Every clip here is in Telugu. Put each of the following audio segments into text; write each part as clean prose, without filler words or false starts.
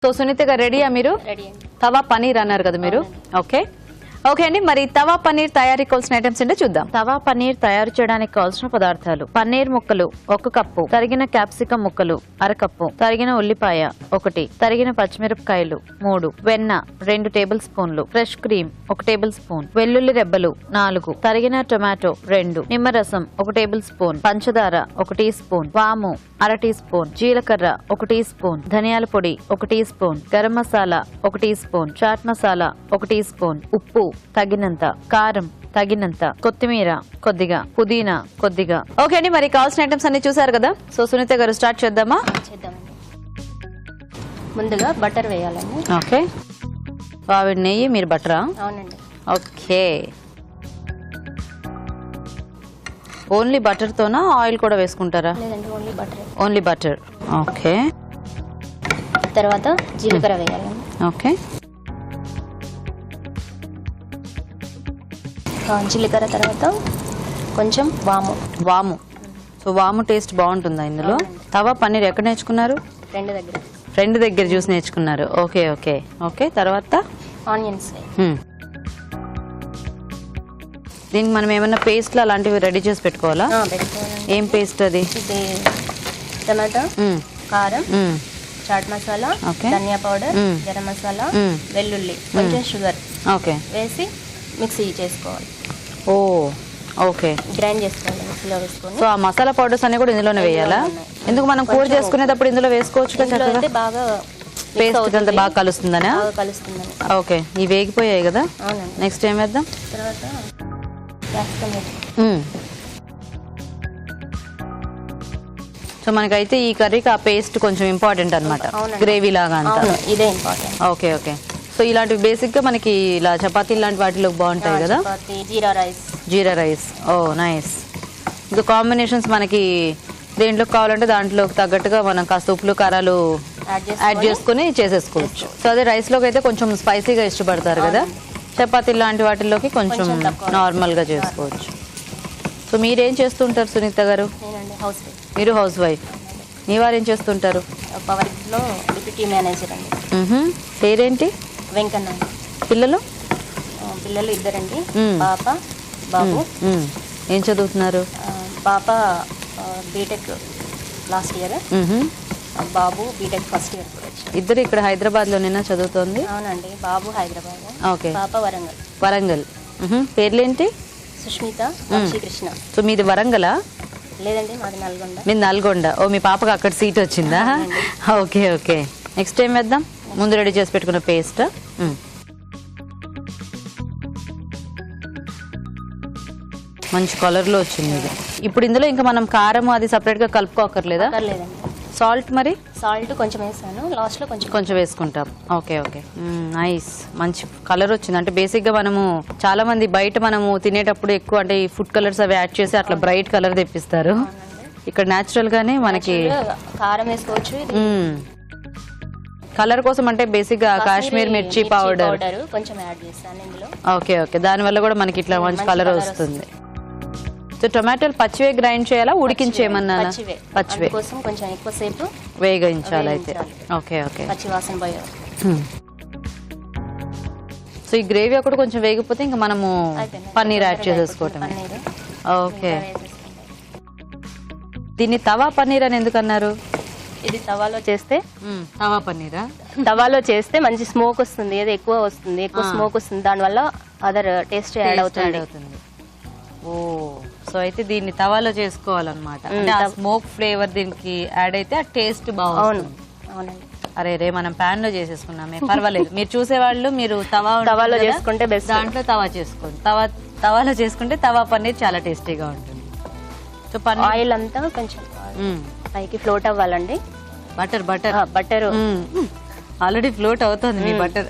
సో సునీత గారు రెడీయా మీరు? తవా పనీర్ అన్నారు కదా మీరు. ఓకే ఓకే అండి, మరి తవా పనీర్ తయారీ కావాల్సిన ఐటమ్స్ ఏంటో చూద్దాం. తవా పనీర్ తయారు చేయడానికి కావాల్సిన పదార్థాలు: పన్నీర్ ముక్కలు 1 కప్పు, తరిగిన క్యాప్సికం ముక్కలు 1/2 కప్పు, తరిగిన ఉల్లిపాయ 1, తరిగిన పచ్చిమిరపకాయలు 3, వెన్న 2 టేబుల్ స్పూన్లు, ఫ్రెష్ క్రీమ్ 1 టేబుల్ స్పూన్, వెల్లుల్లి రెబ్బలు 4, తరిగిన టొమాటో 2, నిమ్మరసం 1 టేబుల్ స్పూన్, పంచదార 1 టీ స్పూన్, వాము 1/2 టీ స్పూన్, జీలకర్ర 1 టీ స్పూన్, ధనియాల పొడి 1 teaspoon, garam masala 1 teaspoon, chaat masala 1 teaspoon, ఉప్పు తగినంత, కారం తగినంత, కొత్తిమీర కొద్దిగా, పుదీనా కొద్దిగా. ఓకే అండి, మరి కావాల్సిన ఐటమ్స్ అన్ని చూసారు కదా. సో సునీత గారు స్టార్ట్ చేద్దామా? చేద్దామండి. ముందుగా బటర్ వేయాలండి. ఓకే, ఆవిడ నెయ్యి, మీరు బటరా? అవునండి. ఓకే, ఓన్లీ బటర్ తోనా ఆయిల్ కూడా వేసుకుంటారా? లేదండి, only butter. Only butter. Okay, తర్వాత జీలకర్ర వేయాలండి. ఓకే, జీలకర్ర తర్వాత కొంచెం వాము. వాము. సో వాము టేస్ట్ బాగుంటుందా ఇందులో? తవా పన్నీర్ ఎక్కడ నేర్చుకున్నారు? ఫ్రెండ్ దగ్గర చూసి నేర్చుకున్నారు. Okay okay okay. తర్వాత ఆనియన్స్. దీనికి మనం ఏమైనా పేస్ట్లు అలాంటివి రెడీ చేసి పెట్టుకోవాలా? ఏం పేస్ట్ అది? టమాటా, కారం, చాట్ మసాలా, ధనియా పౌడర్, గరం మసాలా, వెల్లుల్లి, కొంచెం షుగర్ ఓకే వేసి మిక్సీ చేసుకోవాలి. ఓ ఓకే, గ్రైండ్ చేసుకోవాలి మిక్సీలో వేసుకొని. సో ఆ మసాలా పౌడర్స్ అన్ని కూడా ఇందులోనే వేయాలా? ఎందుకు మనం కూర చేసుకునేటప్పుడు ఇందులో వేసుకోవచ్చు కదా, బాగా పేస్ట్ అంతా బాగా కలుస్తుందనా? కలుస్తుందని. ఓకే, ఇవి వేగిపోయాయి కదా. అవునండి. నెక్స్ట్ ఏం వేద్దాం? తర్వాత క్యాప్సికమ్. సో మనకైతే ఈ కర్రీకి ఆ పేస్ట్ కొంచెం ఇంపార్టెంట్ అనమాట, గ్రేవీ లాగా అంతా. ఇదే ఇంపార్టెంట్. Okay okay. సో ఇలాంటివి బేసిక్ గా మనకి ఇలా చపాతీ లాంటి వాటిలో బాగుంటాయి కదా. జీరా రైస్. ఓ నైస్. ఇంకా కాంబినేషన్స్ మనకి దేంట్లో కావాలంటే దాంట్లోకి తగ్గట్టుగా మనం కాస్త ఉప్పులు కారాలు యాడ్ చేసుకుని చేసేసుకోవచ్చు. సో అదే రైస్ లోకి అయితే కొంచెం స్పైసీగా ఇష్టపడతారు కదా, చపాతీ లాంటి వాటిల్లోకి కొంచెం నార్మల్ గా చేసుకోవచ్చు. సో మీరేం చేస్తుంటారు సునీత గారు? మీరు హౌస్ వైఫ్. మీ వారు ఏం చేస్తుంటారు? పేరేంటి? వెంకన్న. పిల్లలు? పిల్లలు 2 అండి, పాప బాబు. ఏం చదువుతున్నారు? పాప బీటెక్ లాస్ట్ ఇయర్, బాబు బీటెక్ ఫస్ట్ ఇయర్. ఇద్దరు ఇక్కడ హైదరాబాద్ లోనేనా చదువుతోంది? అవునండి, బాబు హైదరాబాద్, ఓకే, పాప వరంగల్. వరంగల్. పేర్లేంటి? సుష్మిత, శ్రీకృష్ణ. సో మీది వరంగలా? లేదండి, మాది నల్గొండ. మీది నల్గొండ. ఓ మీ పాపకు అక్కడ సీట్ వచ్చిందా? Okay okay. నెక్స్ట్ ఏం వేద్దాం? ముందు రెడీ చేసి పెట్టుకున్న పేస్ట్. మంచి కలర్ లో వచ్చింది ఇది. ఇప్పుడు ఇందులో ఇంకా మనం కారం అది సపరేట్ గా కలుపుకోకర్లేదా? సాల్ట్? మరి సాల్ట్ కొంచెం వేసాను, లాస్ట్ లో కొంచెం వేసుకుంటాం. Okay okay, nice. మంచి కలర్ వచ్చింది. అంటే బేసిక్ గా మనము చాలా మంది బయట మనము తినేటప్పుడు ఎక్కువ అంటే ఈ ఫుడ్ కలర్స్ అవి యాడ్ చేసి అట్లా బ్రైట్ కలర్ తెప్పిస్తారు. ఇక్కడ న్యాచురల్ గానే మనకి కారం వేసుకోవచ్చు. కలర్ కోసం అంటే బేసిక్ గా కాశ్మీర్ మిర్చి పౌడర్ కొంచెం యాడ్ చేస్తాను ఇందులో. ఓకే ఓకే, దాని వల్ల కూడా మనకి ఇట్లా మంచి కలర్ వస్తుంది. సో టొమాటోలు పచ్చివే గ్రైండ్ చేయాలా, ఉడికించేయమన్నా? పచ్చివే కోసం కొంచెం ఎక్కువసేపు వేగించాలి అయితే. ఓకే ఓకే, పచ్చి వాసన పోయే. సో ఈ గ్రేవీ ఒకటి కొంచెం వేగిపోతే ఇంకా మనము పన్నీర్ యాడ్ చేసేసుకోవటం. ఓకే, దీన్ని తవా పన్నీర్ అని ఎందుకు అన్నారు? ఇది తవాలో చేస్తే తవా పన్నీరా? తవాలో చేస్తే మంచి స్మోక్ వస్తుంది, ఏదో ఎక్కువ వస్తుంది, ఎక్కువ స్మోక్ వస్తుంది, దానివల్ల అదర్ టేస్ట్ యాడ్ అవుతుంది. ఓ, సో అయితే దీన్ని తవాలో చేసుకోవాలన్నమాట. అంటే ఆ స్మోక్ ఫ్లేవర్ దీనికి యాడ్ అయితే ఆ టేస్ట్ బాగుంటుంది. అవునండి. అరే రే, మనం పాన్ లో చేసేసుకున్నామే, పర్వాలేదు. మీరు చూసేవాళ్ళు మీరు తవాలో చేసుకుంటే బెస్ట్. దాంట్లో తవా చేసుకోండి. తవాలో చేసుకుంటే తవా పన్నీర్ చాలా టేస్టీగా ఉంటుంది. సో పన్నీర్ ఆయిల్ అంతా కొంచెం పైకి ఫ్లోట్ అవ్వాలండి. బటర్ బటర్ ఆల్రెడీ ఫ్లోట్ అవుతుంది మీ బటర్.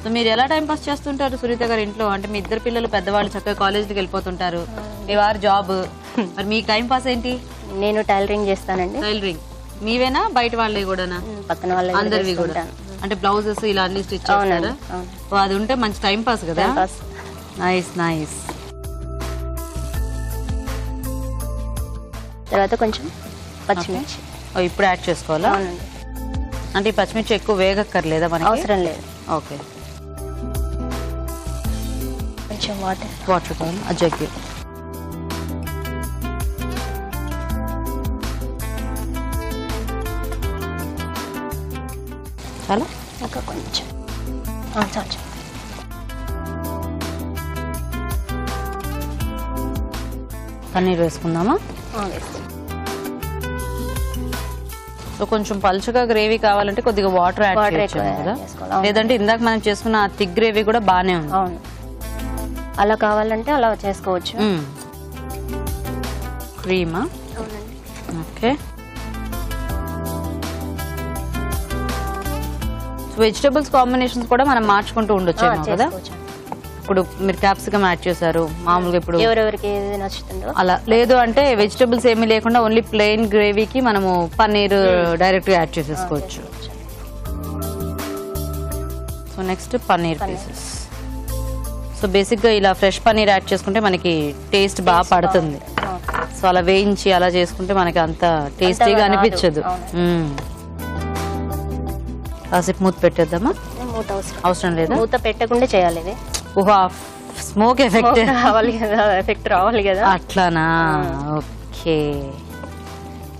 సో మీరు ఎలా టైం పాస్ చేస్తుంటారు సునీత గారు ఇంట్లో? అంటే మీ 2 పిల్లలు పెద్దవాళ్ళు చక్కగా కాలేజీకి వెళ్ళిపోతుంటారు, మీ వారు జాబ్, మరి మీకు టైం పాస్ ఏంటి? నేను టైలరింగ్ చేస్తానండి. టైలరింగ్ మీవేనా, బయట వాళ్ళే కూడానా? పక్కన వాళ్ళే, అందరివి కూడా. అంటే బ్లౌజెస్ ఇలా అన్ని స్టిచ్ చేస్తారా? అది ఉంటే మంచి టైం పాస్ కదా. Nice nice. తర్వాత కొంచెం పచ్చిమిర్చి ఇప్పుడు యాడ్ చేసుకోవాలా? అవునండి. అంటే ఈ పచ్చిమిర్చి ఎక్కువ వేగక్కర్లేదా మనకి? అవసరం లేదు. ఓకే, కొంచెం వాటర్ కావాలి ఆ జగ్గి. చాలా ఇంకా కొంచెం చాలు. పన్నీర్ వేసుకుందామా? సో కొంచెం పలుచగా గ్రేవీ కావాలంటే కొద్దిగా వాటర్ యాడ్ చేయొచ్చు కదా, లేదంటే ఇందాక మనం చేసుకున్న థిక్ గ్రేవీ కూడా బానే ఉంది. అవును, అలా కావాలంటే అలా చేసుకోవచ్చు. క్రీమా? అవునండి. ఓకే, వెజిటబుల్స్ కాంబినేషన్స్ కూడా మనం మార్చుకుంటూ ఉండొచ్చు కదా. ఇప్పుడు మీరు క్యాప్సికమ్ యాడ్ చేశారు మామూలుగా, ఇప్పుడు ఎవరెవరికి ఏది నచ్చుతుందో అలా. లేదు అంటే వెజిటబుల్స్ ఏమీ లేకుండా ఓన్లీ ప్లెయిన్ గ్రేవీకి మనము పన్నీర్ డైరెక్ట్ గా యాడ్ చేసేసుకోవచ్చు. So next paneer pieces. So basic గా ఇలా ఫ్రెష్ పన్నీర్ యాడ్ చేసుకుంటే మనకి టేస్ట్ బాగా పడుతుంది. సో అలా వేయించి అలా చేసుకుంటే మనకి అంత టేస్టీగా అనిపించదు. కాసేపు మూత పెట్టేద్దామా? మూత అవసరం లేదా? మూత పెట్టకుండా చేయాలి ఇది. ఓహో, స్మోక్ ఎఫెక్ట్ రావాలి కదా, ఎఫెక్ట్ రావాలి కదా. అట్లానా? ఓకే.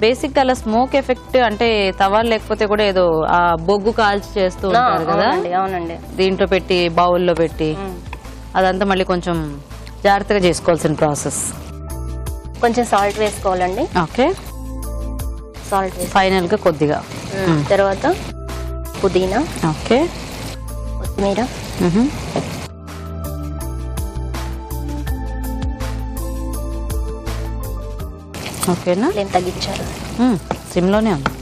బేసిక్ అలా స్మోక్ ఎఫెక్ట్ అంటే తవాలు లేకపోతే కూడా ఏదో ఆ బొగ్గు కాల్చి చేస్తూ ఉంటారు కదా. అవునండి. దీంట్లో పెట్టి బౌల్లో పెట్టి అదంతా మళ్ళీ కొంచెం జాగ్రత్తగా చేసుకోవాల్సిన ప్రాసెస్. కొంచెం సాల్ట్ వేసుకోవాలండి. ఓకే, సాల్ట్ ఫైనల్ గా కొద్దిగా. తర్వాత పుదీనా, ఓకే, కొత్తిమీర, ఓకేనా? ఏం తగ్గించారు, సిమ్లోనే ఉంది.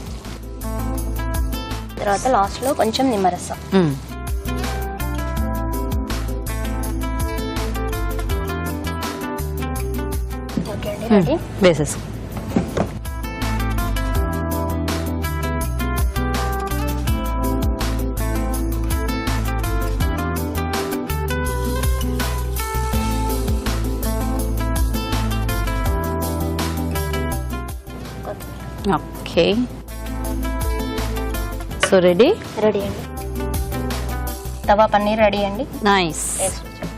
తర్వాత లాస్ట్ లో కొంచెం నిమ్మరసం. ఓకే అండి, రెడీ. వేసేసి ఓకే. సో రెడీ అండి. తవా పన్నీర్ రెడీ అండి. నైస్.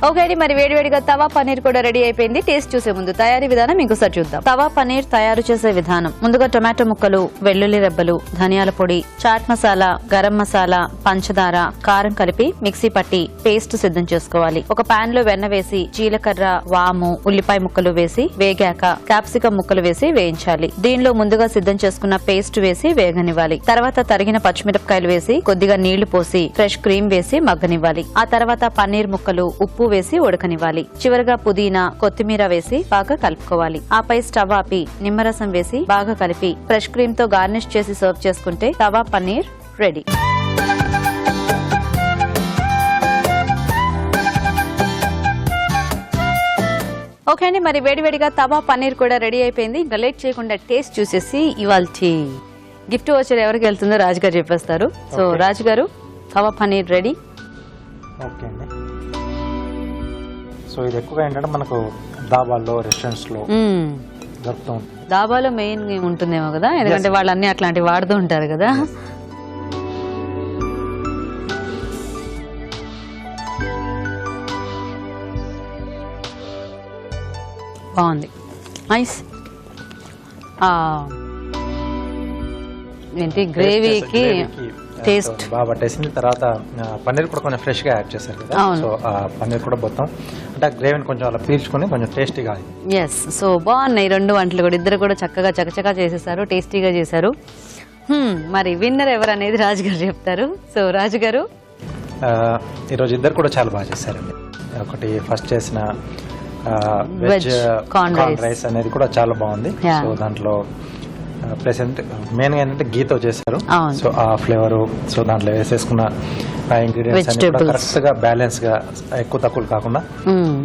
ఓకే అండి, మరి వేడివేడిగా తవా పన్నీర్ కూడా రెడీ అయిపోయింది. టేస్ట్ చూసే ముందు తయారీ విధానం ఇంకోసారి చూద్దాం. తవా పన్నీర్ తయారు చేసే విధానం: ముందుగా టొమాటో ముక్కలు, వెల్లుల్లి రెబ్బలు, ధనియాల పొడి, చాట్ మసాలా, గరం మసాలా, పంచదార, కారం కలిపి మిక్సీ పట్టి పేస్ట్ సిద్ధం చేసుకోవాలి. ఒక పాన్ లో వెన్న వేసి జీలకర్ర, వాము, ఉల్లిపాయ ముక్కలు వేసి వేగాక క్యాప్సికం ముక్కలు వేసి వేయించాలి. దీనిలో ముందుగా సిద్ధం చేసుకున్న పేస్ట్ వేసి వేగనివ్వాలి. తర్వాత తరిగిన పచ్చిమిరపకాయలు వేసి కొద్దిగా నీళ్లు పోసి ఫ్రెష్ క్రీమ్ వేసి మగ్గనివ్వాలి. ఆ తర్వాత పన్నీర్ ముక్కలు, ఉప్పు వేసి ఉడకనివ్వాలి. చివరగా పుదీనా, కొత్తిమీర వేసి బాగా కలుపుకోవాలి. ఆపై స్టవ్ ఆపి నిమ్మరసం వేసి బాగా కలిపి ఫ్రెష్ క్రీమ్ తో గార్నిష్ చేసి సర్వ్ చేసుకుంటే తవా పన్నీర్ రెడీ. ఓకే అండి, మరి వేడివేడిగా తవా పన్నీర్ కూడా రెడీ అయిపోయింది. ఇంకా లేట్ చేయకుండా టేస్ట్ చూసేసి ఇవాల్టి గిఫ్ట్ వచ్చేది ఎవరికి వెళ్తుందో రాజుగారు చెప్పేస్తారు. సో రాజుగారు, తవా పన్నీర్ రెడీ. ఓకే అండి. సో ఇది ఎక్కువగా ఏంటంటే మనకు దాబాల్లో, రెస్టారెంట్స్ లో దొరుకుతూ ఉంటుంది. దాబాలో మెయిన్ ఉంటుందేమో కదా, ఎందుకంటే వాళ్ళు అన్ని అట్లాంటివి వాడుతూ ఉంటారు కదా. బాగుంది, నైస్. ఏంటి గ్రేవీకి టేస్ట్ బాగా పట్టేసింది. తర్వాత పన్నీర్ కూడా కొంచెం ఫ్రెష్ గా యాడ్ చేశారు కదా, సో ఆ పన్నీర్ కూడా మొత్తం అంటే గ్రేవీని కొంచెం అలా పీల్చుకొని కొంచెం టేస్టీగా. ఎస్, సో బాగున్నాయి రెండు వంటలు కూడా. ఇద్దరు కూడా చక్కగా చకచకా చేసేసారు, టేస్టీగా చేశారు. మరి విన్నర్ ఎవరు అనేది రాజుగారు చెప్తారు. సో రాజుగారు, ఈరోజు ఇద్దరు కూడా చాలా బాగా చేశారండి. ఒకటి ఫస్ట్ చేసిన వెజ్ కార్న్ రైస్ అనేది కూడా చాలా బాగుంది. సో దాంట్లో ప్రెసెంట్ మెయిన్ గా ఏంటంటే గీతో చేశారు. సో ఆ ఫ్లేవర్, సో దాంట్లో వేసేసుకున్న ఇంగ్రీడియంట్స్ అన్ని కూడా కరెక్ట్ గా బ్యాలెన్స్ గా, ఎక్కువ తక్కువ కాకుండా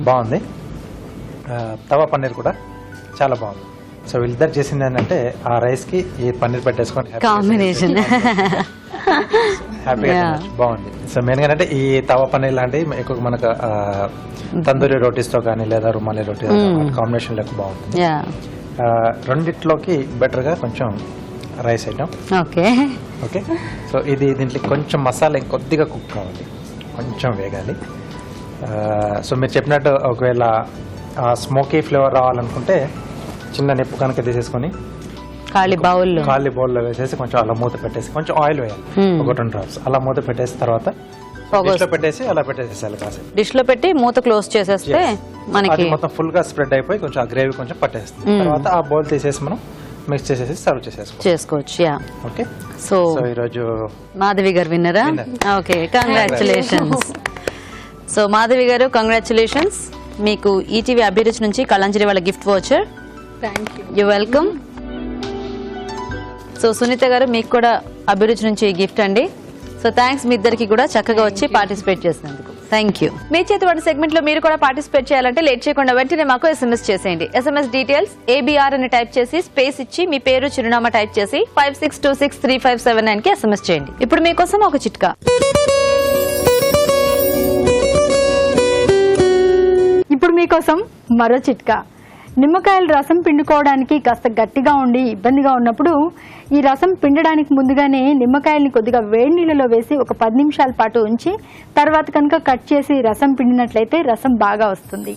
బాగుంది. తవా పన్నీర్ కూడా చాలా బాగుంది. సో వీళ్ళిద్దరు చేసింది ఏంటంటే ఆ రైస్ కి ఈ పన్నీర్ పెట్టేసుకొని కాంబినేషన్ హ్యాపీగా బాగుంది. సో మెయిన్ గా అంటే ఈ తవా పన్నీర్ లాంటివి ఎక్కువ మనకు తందూరి రోటీస్ తో కానీ లేదా రుమాలి రోటీ కాంబినేషన్ లెక్క బాగుంటుంది. రెండిట్లోకి బెటర్ గా కొంచెం rice item. Okay okay, so ఇది దీంట్లో కొంచెం మసాలా ఇంకొద్దిగా కుక్ కావాలి, కొంచెం వేగాలి. సో మీరు చెప్పినట్టు ఒకవేళ స్మోకీ ఫ్లేవర్ రావాలనుకుంటే చిన్న నిప్పు కనుక తీసేసుకొని ఖాళీ బౌల్లో వేసేసి కొంచెం అలా మూత పెట్టేసి కొంచెం ఆయిల్ వేయాలి, ఒక 2 drops అలా మూత పెట్టేసి తర్వాత dish లో పెట్టేసి అలా పెట్టేసేసాలి కాసేపు. డిష్ లో పెట్టి మూత క్లోజ్ చేసేస్తే మనకి అది మొత్తం ఫుల్ గా స్ప్రెడ్ అయిపోయి కొంచెం ఆ గ్రేవీ కొంచెం పట్టేస్తుంది. తర్వాత ఆ బౌల్ తీసేసి మనం మిక్స్ చేసేసి సర్వ్ చేసుకోవచ్చు. Yeah, okay. సో ఈరోజు మాధవి గారు విన్నరా? Okay, congratulations. So Madhavi garu congratulations, మీకు ఈటీవీ అభిరుచి నుంచి కళంజలి వాళ్ళ gift voucher. You welcome. So Sunitha garu మీకు కూడా అభిరుచి నుంచి గిఫ్ట్ అండి. సో థ్యాంక్స్ మీ ఇద్దరికి కూడా చక్కగా వచ్చి పార్టిసిపేట్ చేసినందుకు. Thank you. మీ చేతి వంట సెగ్మెంట్ లో మీరు కూడా పార్టిసిపేట్ చేయాలంటే లేట్ చేయకుండా వెంటనే మాకు SMS చేసేయండి. SMS డీటెయిల్స్ ABR అని టైప్ చేసి స్పేస్ ఇచ్చి మీ పేరు చిరునామా టైప్ చేసి 56263579 కి SMS చేయండి. ఇప్పుడు మీకోసం ఒక చిట్కా. ఇప్పుడు మీకోసం మరో చిట్కా. నిమ్మకాయల రసం పిండుకోవడానికి కాస్త గట్టిగా ఉండి ఇబ్బందిగా ఉన్నప్పుడు ఈ రసం పిండడానికి ముందుగానే నిమ్మకాయల్ని కొద్దిగా వేడి నీళ్ళలో వేసి ఒక 10 నిమిషాల పాటు ఉంచి తర్వాత కనుక కట్ చేసి రసం పిండినట్లయితే రసం బాగా వస్తుంది.